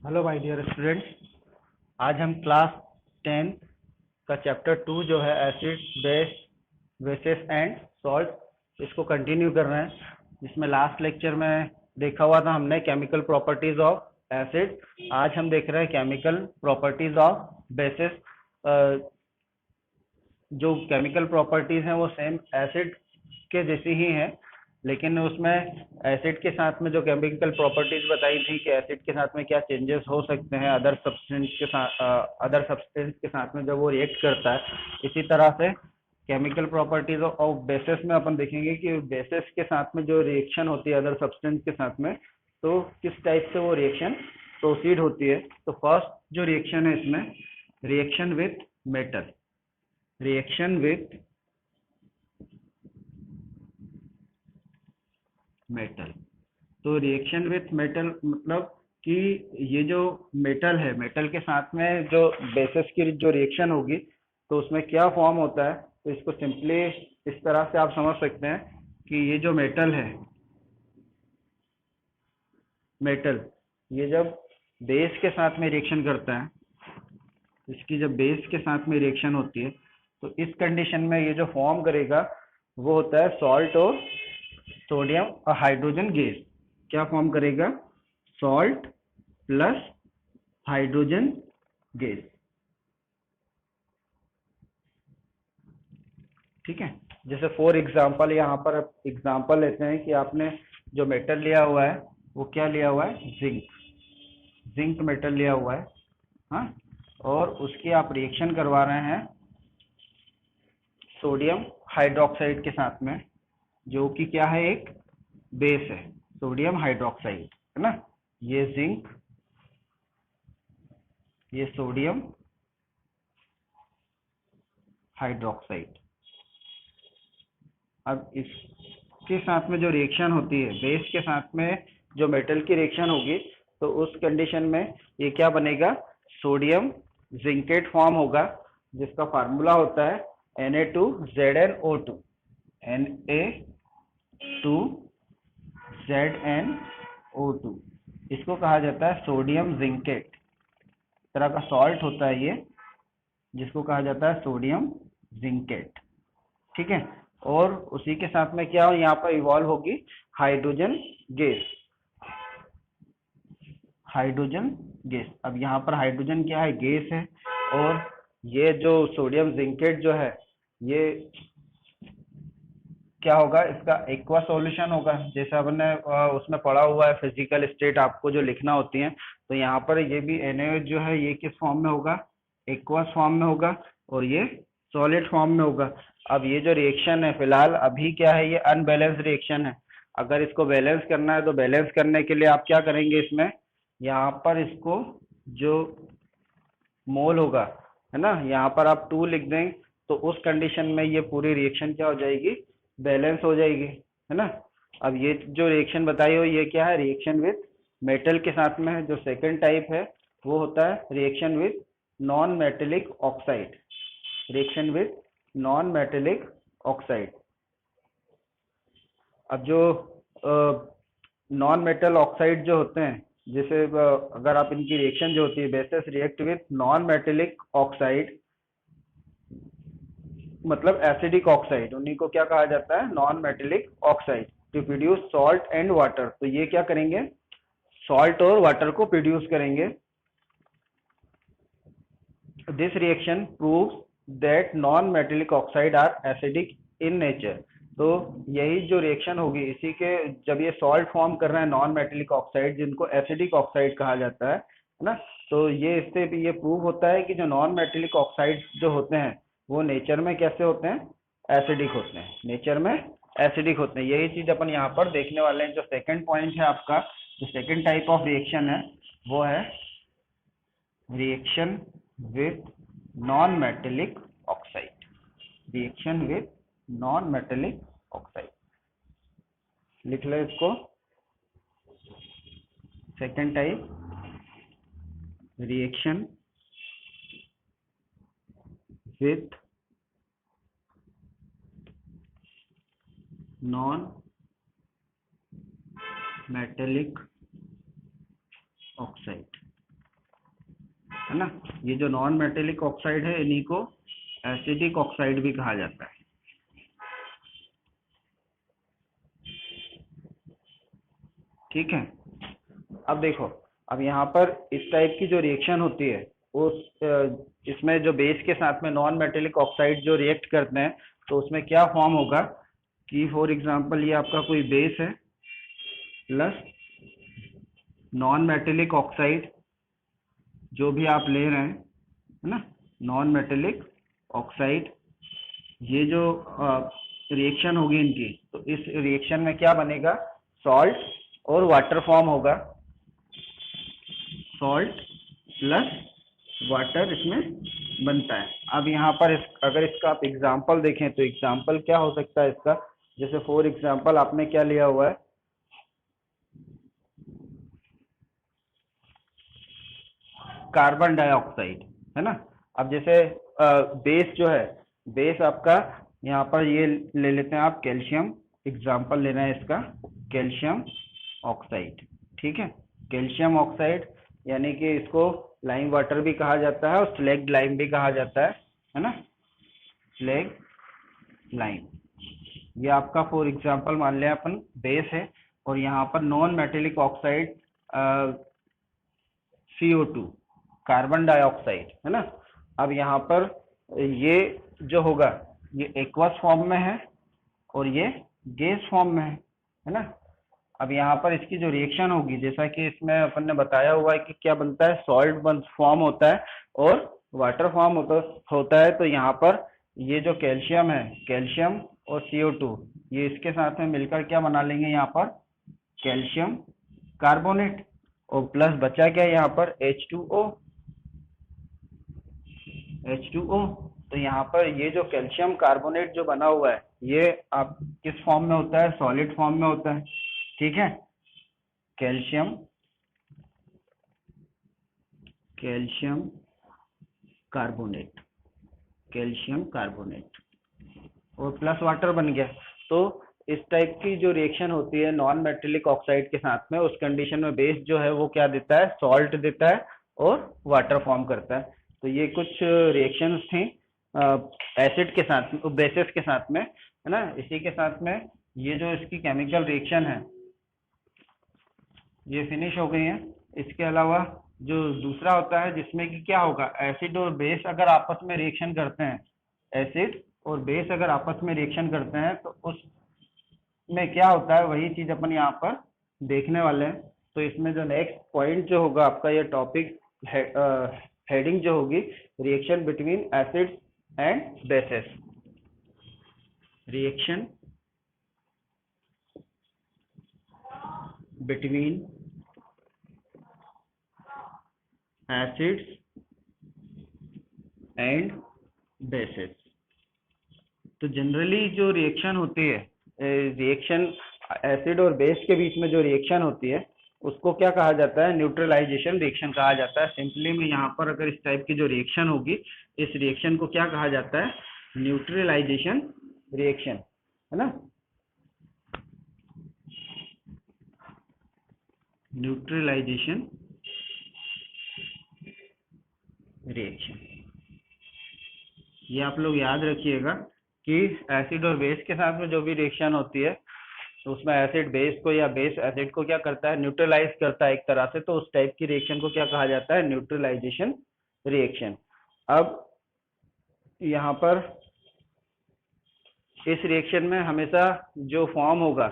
Hello my dear students. आज हम class 10 का चैप्टर 2 जो है acid base basis and salt इसको कंटिन्यू कर रहे हैं। जिसमें लास्ट लेक्चर में देखा हुआ था हमने केमिकल प्रॉपर्टीज ऑफ एसिड। आज हम देख रहे हैं केमिकल प्रॉपर्टीज ऑफ बेसिस। जो केमिकल प्रॉपर्टीज हैं वो सेम एसिड के जैसी ही हैं, लेकिन उसमें एसिड के साथ में जो केमिकल प्रॉपर्टीज बताई थी कि एसिड के साथ में क्या चेंजेस हो सकते हैं अदर सब्सटेंस के साथ में जब वो रिएक्ट करता है। इसी तरह से केमिकल प्रॉपर्टीज ऑफ बेसिस में अपन देखेंगे कि बेसिस के साथ में जो रिएक्शन होती है अदर सब्सटेंस के साथ में, तो किस टाइप से वो रिएक्शन प्रोसीड होती है। तो फर्स्ट जो रिएक्शन है इसमें reaction with metal. Reaction with metal. तो रिएक्शन विथ मेटल मतलब कि ये जो मेटल है, मेटल के साथ में जो बेसिस की जो रिएक्शन होगी तो उसमें क्या फॉर्म होता है। तो इसको सिंपली इस तरह से आप समझ सकते हैं कि ये जो मेटल है, मेटल ये जब बेस के साथ में रिएक्शन करता है, इसकी जब बेस के साथ में रिएक्शन होती है तो इस कंडीशन में ये जो फॉर्म करेगा वो होता है सॉल्ट और सोडियम और हाइड्रोजन गैस। क्या फॉर्म करेगा? Salt plus hydrogen gas. ठीक है। जैसे फॉर एग्जांपल यहाँ पर एग्जांपल लेते हैं कि आपने जो मेटल लिया हुआ है वो क्या लिया हुआ है? जिंक। जिंक मेटल लिया हुआ है। हाँ। और उसकी आप रिएक्शन करवा रहे हैं सोडियम हाइड्रोक्साइड के साथ में, जो कि क्या है? एक बेस है, सोडियम हाइड्रोक्साइड, है ना। ये जिंक, ये सोडियम हाइड्रोक्साइड। अब इसके साथ में जो रिएक्शन होती है बेस के साथ में, जो मेटल की रिएक्शन होगी, तो उस कंडीशन में ये क्या बनेगा? सोडियम जिंकेट फॉर्म होगा, जिसका फार्मूला होता है Na2ZnO2। Na2ZnO2 इसको कहा जाता है सोडियम जिंकेट। तरह का सॉल्ट होता है ये, जिसको कहा जाता है सोडियम जिंकेट। ठीक है। और उसी के साथ में क्या यहाँ पर इवॉल्व होगी? Hydrogen gas. Hydrogen gas. अब यहाँ पर हाइड्रोजन क्या है? गैस है। और ये जो सोडियम जिंकेट जो है, ये क्या होगा? इसका एक्वा सॉल्यूशन होगा, जैसे आपने उसमें पढ़ा हुआ है फिजिकल स्टेट आपको जो लिखना होती है। तो यहाँ पर ये भी NaOH जो है ये किस फॉर्म में होगा? एक्वस फॉर्म में होगा, और ये सॉलिड फॉर्म में होगा। अब ये जो रिएक्शन है फिलहाल अभी क्या है? ये अनबैलेंस रिएक्शन है। अगर इसको बैलेंस करना है तो बैलेंस करने के लिए आप क्या करेंगे? इसमें यहाँ पर इसको जो मोल होगा, है ना, यहाँ पर आप 2 लिख दें, तो उस कंडीशन में ये पूरी रिएक्शन क्या हो जाएगी? बैलेंस हो जाएगी, है ना। अब ये जो रिएक्शन बताई हो ये क्या है? रिएक्शन विथ मेटल के साथ में है। जो सेकंड टाइप है वो होता है reaction with non metallic oxide. Reaction with non metallic oxide. अब जो नॉन मेटल ऑक्साइड जो होते हैं, जैसे अगर आप इनकी रिएक्शन जो होती है bases react with non metallic oxide, मतलब एसिडिक ऑक्साइड, उन्हीं को क्या कहा जाता है? Non metallic oxide. To produce salt and water, तो ये क्या करेंगे? सॉल्ट और वाटर को प्रोड्यूस करेंगे। This reaction proves that non metallic oxide are acidic in nature. तो यही जो रिएक्शन होगी इसी के, जब ये सॉल्ट फॉर्म कर रहे हैं नॉन मेटेलिक ऑक्साइड, जिनको एसिडिक ऑक्साइड कहा जाता है ना, तो ये इससे भी ये प्रूव होता है कि जो नॉन मेटेलिक ऑक्साइड जो होते हैं वो नेचर में कैसे होते हैं? एसिडिक होते हैं। नेचर में एसिडिक होते हैं। यही चीज अपन यहाँ पर देखने वाले हैं। जो सेकंड पॉइंट है आपका, जो सेकंड टाइप ऑफ रिएक्शन है वो है reaction with non metallic oxide. Reaction with non metallic oxide, लिख लो इसको। Second type reaction with non metallic oxide. है ना। ये जो नॉन मेटेलिक ऑक्साइड है इन्हीं को एसिडिक ऑक्साइड भी कहा जाता है। ठीक है। अब देखो, अब यहाँ पर इस टाइप की जो रिएक्शन होती है इसमें जो बेस के साथ में नॉन मेटेलिक ऑक्साइड जो रिएक्ट करते हैं तो उसमें क्या फॉर्म होगा कि फॉर एग्जांपल ये आपका कोई बेस है प्लस नॉन मेटेलिक ऑक्साइड जो भी आप ले रहे हैं, है ना, नॉन मेटेलिक ऑक्साइड, ये जो रिएक्शन होगी इनकी, तो इस रिएक्शन में क्या बनेगा, सॉल्ट और वाटर फॉर्म होगा। सॉल्ट प्लस वाटर इसमें बनता है। अब यहाँ पर अगर इसका आप एग्जाम्पल देखें तो एग्जाम्पल क्या हो सकता है इसका, जैसे फॉर एग्जाम्पल आपने क्या लिया हुआ है, कार्बन डाइऑक्साइड, है ना। अब जैसे बेस जो है, बेस आपका यहाँ पर ये ले लेते हैं आप कैल्शियम, एग्जाम्पल लेना है इसका कैल्शियम ऑक्साइड। ठीक है, कैल्शियम ऑक्साइड यानी कि इसको लाइम वाटर भी कहा जाता है और स्लैग्ड लाइम भी कहा जाता है ना, स्लैग्ड लाइम। ये आपका फॉर एग्जाम्पल मान लिया अपन बेस है, और यहाँ पर non metallic oxide CO2 carbon dioxide, है ना। अब यहाँ पर ये जो होगा ये एक्वस फॉर्म में है और ये गैस फॉर्म में है ना। अब यहाँ पर इसकी जो रिएक्शन होगी, जैसा कि इसमें अपन ने बताया हुआ है कि क्या बनता है, सॉल्ट फॉर्म होता है और वाटर फॉर्म होता है। तो यहाँ पर ये जो कैल्शियम है, कैल्शियम और CO2 ये इसके साथ में मिलकर क्या बना लेंगे यहाँ पर, कैल्शियम कार्बोनेट, और प्लस बचा क्या यहाँ पर H2O। तो यहाँ पर ये जो कैल्शियम कार्बोनेट जो बना हुआ है ये आप किस फॉर्म में होता है, सॉलिड फॉर्म में होता है। ठीक है, कैल्शियम कार्बोनेट, कैल्शियम कार्बोनेट और प्लस वाटर बन गया। तो इस टाइप की जो रिएक्शन होती है नॉन मेटेलिक ऑक्साइड के साथ में, उस कंडीशन में बेस जो है वो क्या देता है, सॉल्ट देता है और वाटर फॉर्म करता है। तो ये कुछ रिएक्शंस थी एसिड के साथ, बेसिस के साथ में, है ना। इसी के साथ में ये जो इसकी केमिकल रिएक्शन है ये फिनिश हो गई है। इसके अलावा जो दूसरा होता है जिसमें कि क्या होगा, एसिड और बेस अगर आपस में रिएक्शन करते हैं, एसिड और बेस अगर आपस में रिएक्शन करते हैं तो उसमें क्या होता है, वही चीज अपन यहाँ पर देखने वाले हैं। तो इसमें जो नेक्स्ट पॉइंट जो होगा आपका, ये टॉपिक हेडिंग जो होगी, reaction between acids and bases, reaction between acids and bases. तो जनरली जो रिएक्शन होती है, रिएक्शन एसिड और बेस के बीच में जो रिएक्शन होती है उसको क्या कहा जाता है, न्यूट्रलाइजेशन रिएक्शन कहा जाता है। सिंपली में यहाँ पर अगर इस टाइप की जो रिएक्शन होगी, इस रिएक्शन को क्या कहा जाता है, न्यूट्रलाइजेशन रिएक्शन, है ना, न्यूट्रलाइजेशन रिएक्शन। ये आप लोग याद रखिएगा कि एसिड और बेस के साथ में जो भी रिएक्शन होती है तो उसमें एसिड बेस को या बेस एसिड को क्या करता है, न्यूट्रलाइज करता है एक तरह से। तो उस टाइप की रिएक्शन को क्या कहा जाता है, न्यूट्रलाइजेशन रिएक्शन। अब यहाँ पर इस रिएक्शन में हमेशा जो फॉर्म होगा,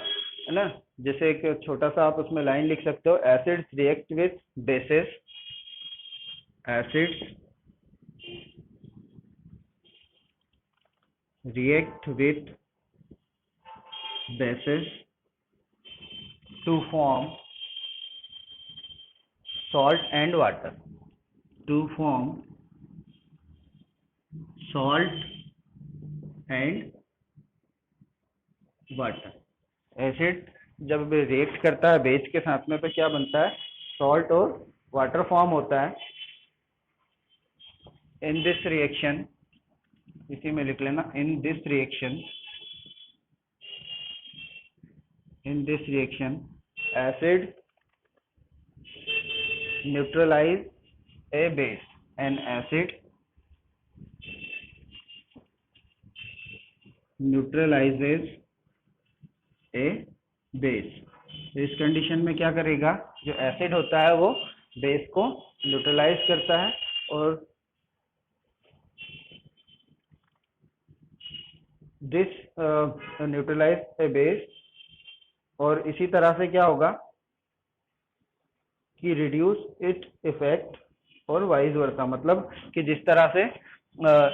है ना, जैसे एक छोटा सा आप उसमें लाइन लिख सकते हो, acids react with basis, acids react with bases to form salt and water, to form salt and water। Acid जब रिएक्ट करता है बेस के साथ में तो क्या बनता है, सॉल्ट और वाटर फॉर्म होता है। इन दिस रिएक्शन, इसी में लिख लेना, in this reaction, in this reaction acid neutralize a base, an acid neutralizes a base. तो इस कंडीशन में क्या करेगा, जो एसिड होता है वो बेस को न्यूट्रलाइज करता है, और दिस न्यूट्रलाइज ए बेस, और इसी तरह से क्या होगा कि रिड्यूस इट इफेक्ट और वाइस वर्सा, मतलब कि जिस तरह से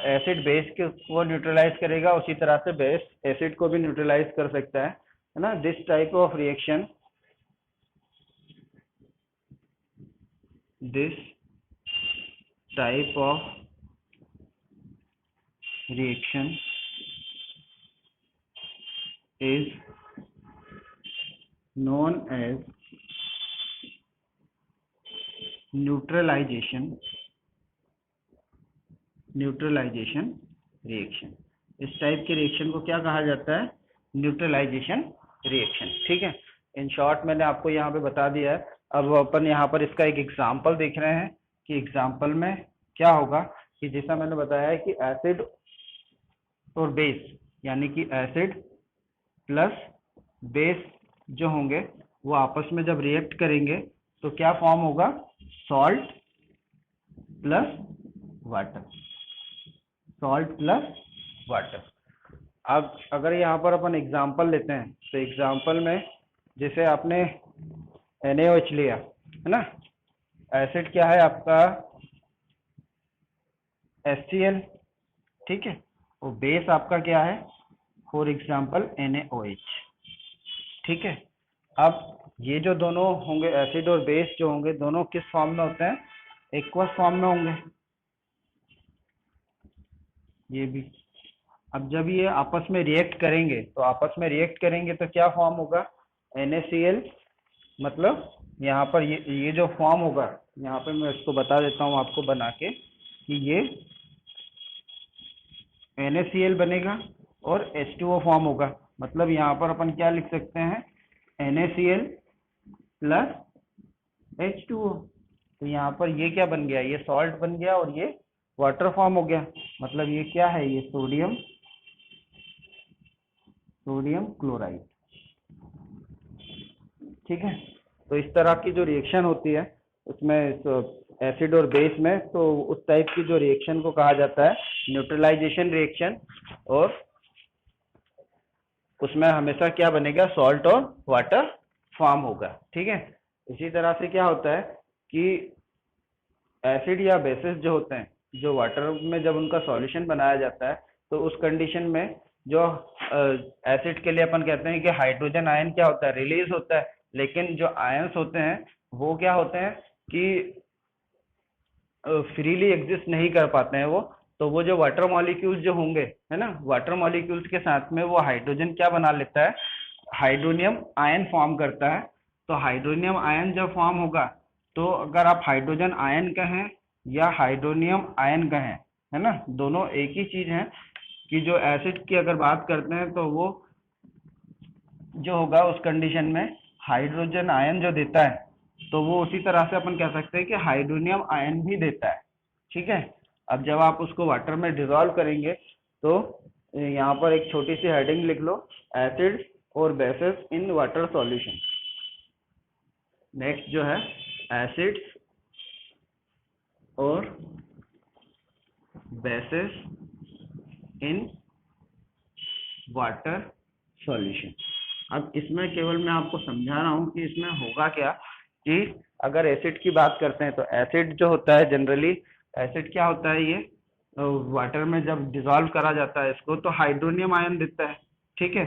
एसिड बेस को न्यूट्रलाइज करेगा उसी तरह से बेस एसिड को भी न्यूट्रलाइज कर सकता है ना। This type of reaction, this type of reaction is known as neutralization reaction. इस टाइप के रिएक्शन को क्या कहा जाता है, न्यूट्रलाइजेशन रिएक्शन। ठीक है, इन शॉर्ट मैंने आपको यहाँ पे बता दिया है। अब अपन यहाँ पर इसका एक एग्जाम्पल देख रहे हैं कि एग्जाम्पल में क्या होगा, कि जैसा मैंने बताया है कि एसिड और बेस, यानी कि एसिड प्लस बेस जो होंगे वो आपस में जब रिएक्ट करेंगे तो क्या फॉर्म होगा, salt plus water, salt plus water. अब अगर यहाँ पर अपन एग्जांपल लेते हैं तो एग्जांपल में जैसे आपने NaOH लिया है ना, एसिड क्या है आपका HCl, ठीक है, और बेस आपका क्या है, फॉर एग्जांपल NaOH। ठीक है, अब ये जो दोनों होंगे एसिड और बेस जो होंगे दोनों किस फॉर्म में होते हैं, एक्वस फॉर्म में होंगे, ये भी। अब जब ये आपस में रिएक्ट करेंगे तो आपस में रिएक्ट करेंगे तो क्या फॉर्म होगा, NaCl, मतलब यहाँ पर ये जो फॉर्म होगा, यहाँ पे मैं इसको बता देता हूँ आपको बना के, कि ये NaCl बनेगा और H2O फॉर्म होगा। मतलब यहाँ पर अपन क्या लिख सकते हैं, NaCl प्लस H2O। तो यहाँ पर ये क्या बन गया, ये सॉल्ट बन गया और ये वाटर फॉर्म हो गया। मतलब ये क्या है, ये सोडियम क्लोराइड। ठीक है, तो इस तरह की जो रिएक्शन होती है उसमें एसिड और बेस में, तो उस टाइप की जो रिएक्शन को कहा जाता है न्यूट्रलाइजेशन रिएक्शन, और उसमें हमेशा क्या बनेगा, सॉल्ट और वाटर फॉर्म होगा। ठीक है, इसी तरह से क्या होता है कि एसिड या बेसिस जो होते हैं, जो वाटर में जब उनका सॉल्यूशन बनाया जाता है तो उस कंडीशन में जो एसिड के लिए अपन कहते हैं कि हाइड्रोजन आयन क्या होता है, रिलीज होता है, लेकिन जो आयंस होते हैं वो क्या होते हैं कि फ्रीली एग्जिस्ट नहीं कर पाते हैं वो। तो वो जो वाटर मॉलिक्यूल्स जो होंगे है ना, वाटर मॉलिक्यूल्स के साथ में वो हाइड्रोजन क्या बना लेता है, हाइड्रोनियम आयन फॉर्म करता है। तो हाइड्रोनियम आयन जब फॉर्म होगा तो अगर आप हाइड्रोजन आयन कहें या हाइड्रोनियम आयन कहें, है ना, दोनों एक ही चीज है। कि जो एसिड की अगर बात करते हैं तो वो जो होगा उस कंडीशन में हाइड्रोजन आयन जो देता है तो वो उसी तरह से अपन कह सकते हैं कि हाइड्रोनियम आयन भी देता है। ठीक है, अब जब आप उसको वाटर में डिजोल्व करेंगे तो यहाँ पर एक छोटी सी हेडिंग लिख लो, एसिड और basis in water solution. Next जो है एसिड्स और बेसिस इन वाटर सॉल्यूशन। अब इसमें केवल मैं आपको समझा रहा हूँ कि इसमें होगा क्या, कि अगर एसिड की बात करते हैं तो एसिड जो होता है जनरली, एसिड क्या होता है, ये वाटर में जब डिजोल्व करा जाता है इसको तो हाइड्रोनियम आयन देता है। ठीक है,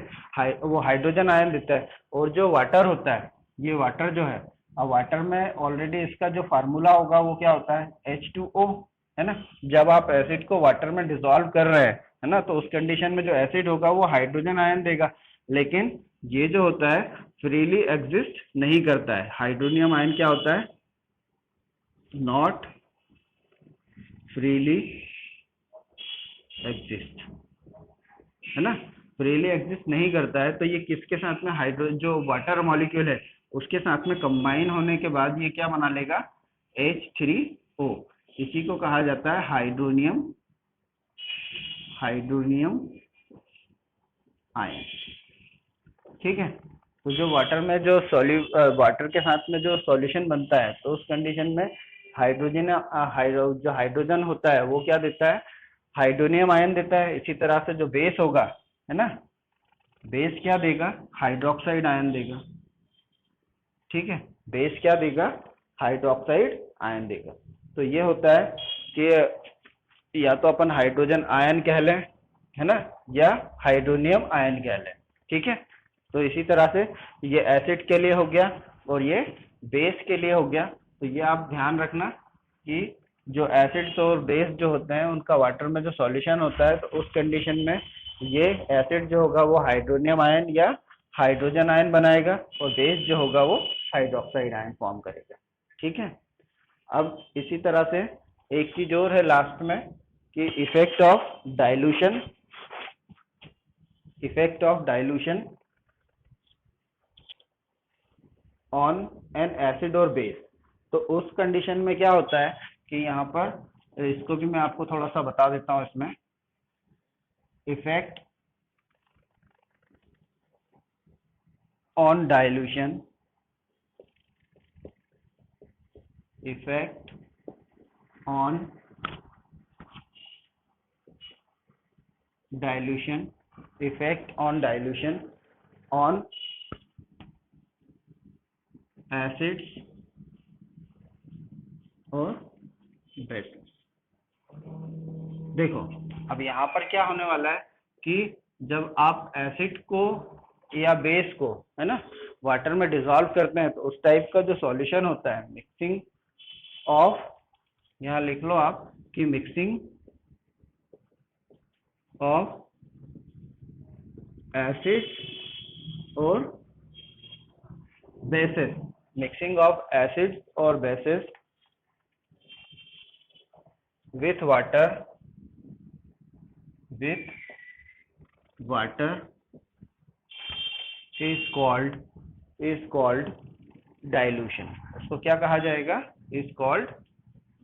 वो हाइड्रोजन आयन देता है। और जो वाटर होता है, ये वाटर जो है, अब वाटर में ऑलरेडी इसका जो फार्मूला होगा वो क्या होता है, H2O, है ना। जब आप एसिड को वाटर में डिजोल्व कर रहे हैं, है ना, तो उस कंडीशन में जो एसिड होगा वो हाइड्रोजन आयन देगा, लेकिन ये जो होता है फ्रीली एग्जिस्ट नहीं करता है। हाइड्रोनियम आयन क्या होता है, नॉट फ्रीली एग्जिस्ट, है ना, फ्रीली एग्जिस्ट नहीं करता है। तो ये किसके साथ में, हाइड्रो जो वाटर मॉलिक्यूल है उसके साथ में कंबाइन होने के बाद ये क्या बना लेगा, H3O। इसी को कहा जाता है हाइड्रोनियम हाइड्रोनियम आयन। ठीक है। तो जो वाटर में जो वाटर के साथ में जो सॉल्यूशन बनता है, तो उस कंडीशन में हाइड्रोजन जो हाइड्रोजन होता है वो क्या देता है, हाइड्रोनियम आयन देता है। इसी तरह से जो बेस होगा, है ना, बेस क्या देगा, हाइड्रोक्साइड आयन देगा। ठीक है, बेस क्या देगा, हाइड्रोक्साइड आयन देगा। तो ये होता है कि या तो अपन हाइड्रोजन आयन कह लें, है ना, या हाइड्रोनियम आयन कह लें। ठीक है। तो इसी तरह से ये एसिड के लिए हो गया और ये बेस के लिए हो गया। तो ये आप ध्यान रखना कि जो एसिड्स और बेस जो होते हैं उनका वाटर में जो सॉल्यूशन होता है, तो उस कंडीशन में ये एसिड जो होगा वो हाइड्रोनियम आयन या हाइड्रोजन आयन बनाएगा और बेस जो होगा वो हाइड्रोक्साइड आयन फॉर्म करेगा। ठीक है। अब इसी तरह से एक चीज और है लास्ट में कि effect of dilution on an acid और बेस। तो उस कंडीशन में क्या होता है कि यहाँ पर इसको भी मैं आपको थोड़ा सा बता देता हूँ। इसमें effect on dilution, effect on dilution, effect on dilution on acids और बेसिस। देखो अब यहाँ पर क्या होने वाला है कि जब आप एसिड को या बेस को, है ना, वाटर में डिसॉल्व करते हैं, तो उस टाइप का जो सॉल्यूशन होता है, मिक्सिंग ऑफ, यहाँ लिख लो आप कि मिक्सिंग ऑफ एसिड्स और बेसिस, मिक्सिंग ऑफ एसिड्स और basis with water is called dilution। उसको क्या कहा जाएगा, is called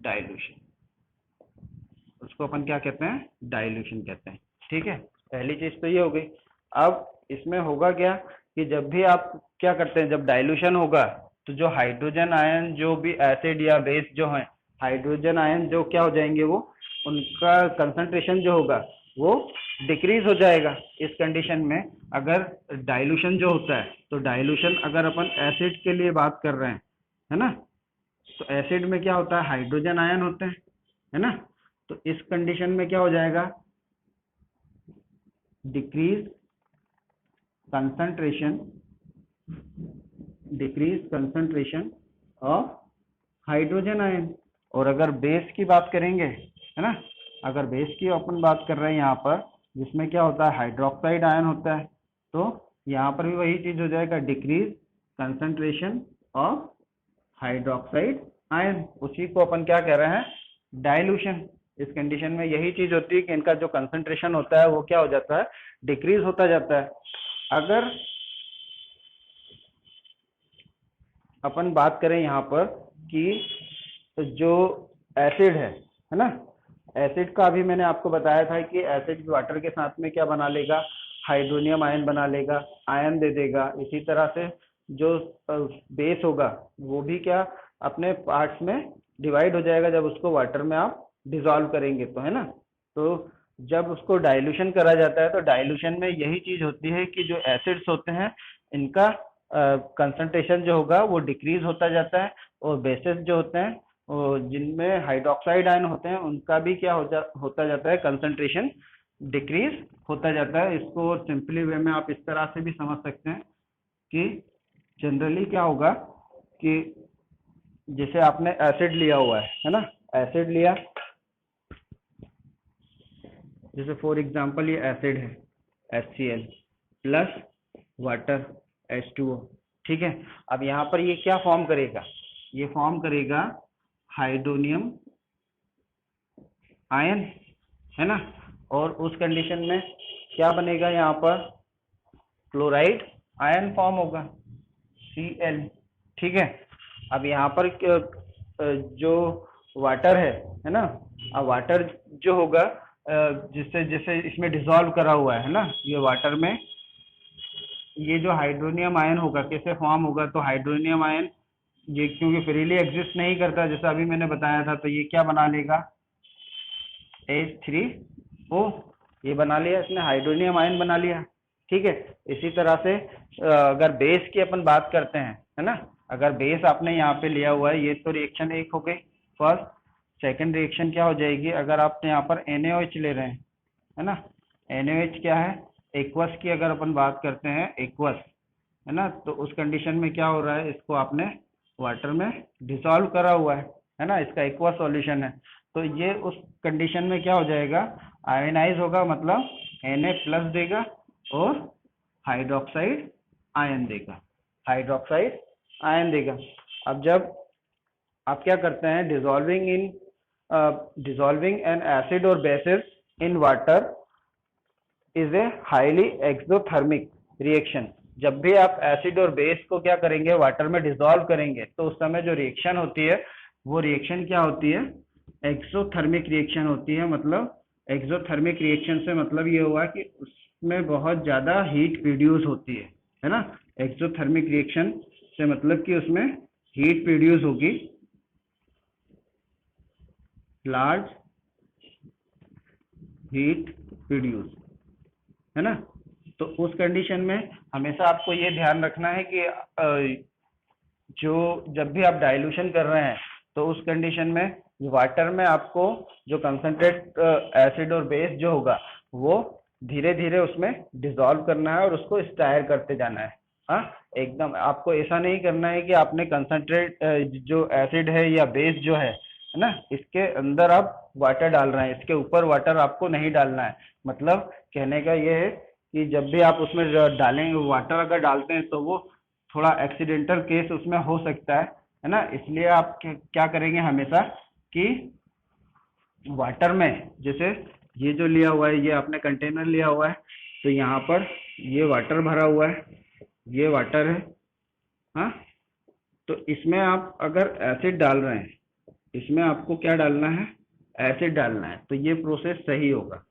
dilution। उसको अपन क्या कहते हैं, डाइल्यूशन कहते हैं। ठीक है, पहली चीज तो ये हो गई। अब इसमें होगा क्या कि जब भी आप क्या करते हैं, जब डाइल्यूशन होगा तो जो हाइड्रोजन आयन जो भी एसिड या बेस जो है, हाइड्रोजन आयन जो क्या हो जाएंगे, वो उनका कंसंट्रेशन जो होगा वो डिक्रीज हो जाएगा। इस कंडीशन में अगर डाइल्यूशन जो होता है, तो डाइल्यूशन अगर अपन एसिड के लिए बात कर रहे हैं, है ना, तो एसिड में क्या होता है, हाइड्रोजन आयन होते हैं, है ना। तो इस कंडीशन में क्या हो जाएगा, decrease concentration of hydrogen ion. और अगर बेस की बात करेंगे, है ना, अगर बेस की अपन बात कर रहे हैं यहाँ पर, जिसमें क्या होता है, हाइड्रोक्साइड आयन होता है, तो यहाँ पर भी वही चीज हो जाएगा, decrease concentration of hydroxide ion. उसी को अपन क्या कह रहे हैं, डाइल्यूशन। इस कंडीशन में यही चीज होती है कि इनका जो कंसंट्रेशन होता है वो क्या हो जाता है, डिक्रीज होता जाता है। अगर अपन बात करें यहाँ पर कि जो एसिड है ना, एसिड का अभी मैंने आपको बताया था कि एसिड वाटर के साथ में क्या बना लेगा, हाइड्रोनियम आयन बना लेगा, आयन दे देगा। इसी तरह से जो बेस होगा वो भी क्या अपने पार्ट्स में डिवाइड हो जाएगा जब उसको वाटर में आप डिसॉल्व करेंगे, तो है ना। तो जब उसको डाइल्यूशन करा जाता है, तो डाइल्यूशन में यही चीज होती है कि जो एसिड्स होते हैं इनका कंसंट्रेशन जो होगा वो डिक्रीज होता जाता है, और बेसिस जो होते हैं जिनमें हाइड्रोक्साइड आयन होते हैं उनका भी क्या होता जाता है, कंसंट्रेशन डिक्रीज होता जाता है। इसको सिंपली वे में आप इस तरह से भी समझ सकते हैं कि जनरली क्या होगा कि जैसे आपने एसिड लिया हुआ है ना, एसिड लिया, जैसे फॉर एग्जांपल ये एसिड है HCl प्लस वाटर H2O। ठीक है, अब यहाँ पर ये क्या फॉर्म करेगा, ये फॉर्म करेगा हाइड्रोनियम आयन, है ना। और उस कंडीशन में क्या बनेगा, यहाँ पर क्लोराइड आयन फॉर्म होगा Cl। ठीक है, अब यहाँ पर जो वाटर है ना। अब वाटर जो होगा जिससे जैसे इसमें डिसॉल्व करा हुआ है ना, ये वाटर में ये जो हाइड्रोनियम आयन होगा कैसे फॉर्म होगा, तो हाइड्रोनियम आयन ये क्योंकि फ्रीली एग्जिस्ट नहीं करता जैसा अभी मैंने बताया था, तो ये क्या बना लेगा, H3O, ये बना लिया इसने, हाइड्रोनियम आयन बना लिया। ठीक है, इसी तरह से अगर बेस की अपन बात करते हैं, है ना, अगर बेस आपने यहाँ पे लिया हुआ है, ये तो रिएक्शन एक हो गई फर्स्ट। सेकंड रिएक्शन क्या हो जाएगी, अगर आपने यहाँ पर NaOH ले रहे हैं, है ना, NaOH क्या है, एक्वस की अगर अपन बात करते हैं, एक्वस, है ना, तो उस कंडीशन में क्या हो रहा है, इसको आपने वाटर में डिसॉल्व करा हुआ है ना, इसका एक्वा सॉल्यूशन है। तो ये उस कंडीशन में क्या हो जाएगा, आयनाइज होगा, मतलब Na+ देगा और हाइड्रोक्साइड आयन देगा, हाइड्रोक्साइड आयन देगा। अब जब आप क्या करते हैं, डिसॉल्विंग एन एसिड और basis in water is a highly exothermic reaction. जब भी आप एसिड और बेस को क्या करेंगे, वाटर में डिसॉल्व करेंगे, तो उस समय जो रिएक्शन होती है वो रिएक्शन क्या होती है, एक्सोथर्मिक रिएक्शन होती है। मतलब एक्सोथर्मिक रिएक्शन से मतलब ये हुआ कि उसमें बहुत ज्यादा हीट प्रोड्यूस होती है ना। एक्सोथर्मिक रिएक्शन से मतलब कि उसमें हीट प्रोड्यूस होगी, लार्ज हीट प्रोड्यूस, है ना। तो उस कंडीशन में हमेशा आपको ये ध्यान रखना है कि जो जब भी आप डाइल्यूशन कर रहे हैं, तो उस कंडीशन में वाटर में आपको जो कंसंट्रेट एसिड और बेस जो होगा वो धीरे धीरे उसमें डिसॉल्व करना है और उसको स्टायर करते जाना है। हाँ, एकदम आपको ऐसा नहीं करना है कि आपने कंसंट्रेट जो एसिड है या बेस जो है ना, इसके अंदर आप वाटर डाल रहे हैं, इसके ऊपर वाटर आपको नहीं डालना है। मतलब कहने का ये है कि जब भी आप उसमें डालेंगे वाटर, अगर डालते हैं तो वो थोड़ा एक्सीडेंटल केस उसमें हो सकता है ना। इसलिए आप क्या करेंगे हमेशा कि वाटर में, जैसे ये जो लिया हुआ है, ये आपने कंटेनर लिया हुआ है, तो यहाँ पर ये वाटर भरा हुआ है, ये वाटर है, हाँ, तो इसमें आप अगर एसिड डाल रहे हैं, इसमें आपको क्या डालना है, एसिड डालना है, तो ये प्रोसेस सही होगा,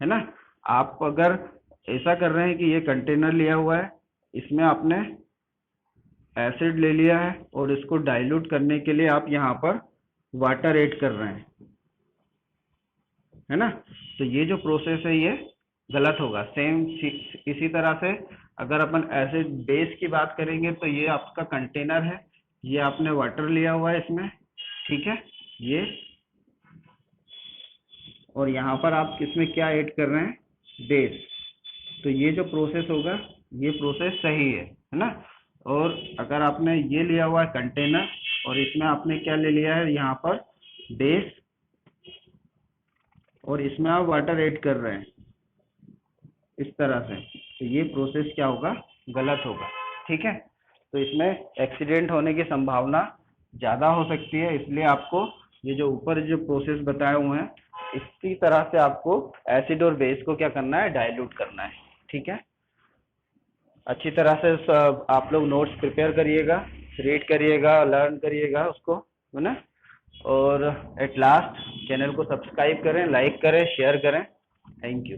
है ना। आप अगर ऐसा कर रहे हैं कि ये कंटेनर लिया हुआ है, इसमें आपने एसिड ले लिया है और इसको डाइल्यूट करने के लिए आप यहाँ पर वाटर ऐड कर रहे हैं, है ना, तो ये जो प्रोसेस है ये गलत होगा। सेम इसी तरह से अगर अपन एसिड बेस की बात करेंगे, तो ये आपका कंटेनर है, ये आपने वाटर लिया हुआ है इसमें, ठीक है, ये, और यहाँ पर आप किसमें क्या ऐड कर रहे हैं, बेस। तो ये जो प्रोसेस होगा ये प्रोसेस सही है ना। और अगर आपने ये लिया हुआ है कंटेनर और इसमें आपने क्या ले लिया है, यहाँ पर बेस, और इसमें आप वाटर ऐड कर रहे हैं इस तरह से, तो ये प्रोसेस क्या होगा, गलत होगा। ठीक है, तो इसमें एक्सीडेंट होने की संभावना ज़्यादा हो सकती है, इसलिए आपको ये जो ऊपर जो प्रोसेस बताए हुए हैं, इसी तरह से आपको एसिड और बेस को क्या करना है, डाइल्यूट करना है। ठीक है, अच्छी तरह से सब आप लोग नोट्स प्रिपेयर करिएगा, रीड करिएगा, लर्न करिएगा उसको, है ना। और एट लास्ट चैनल को सब्सक्राइब करें, लाइक करें, शेयर करें। Thank you.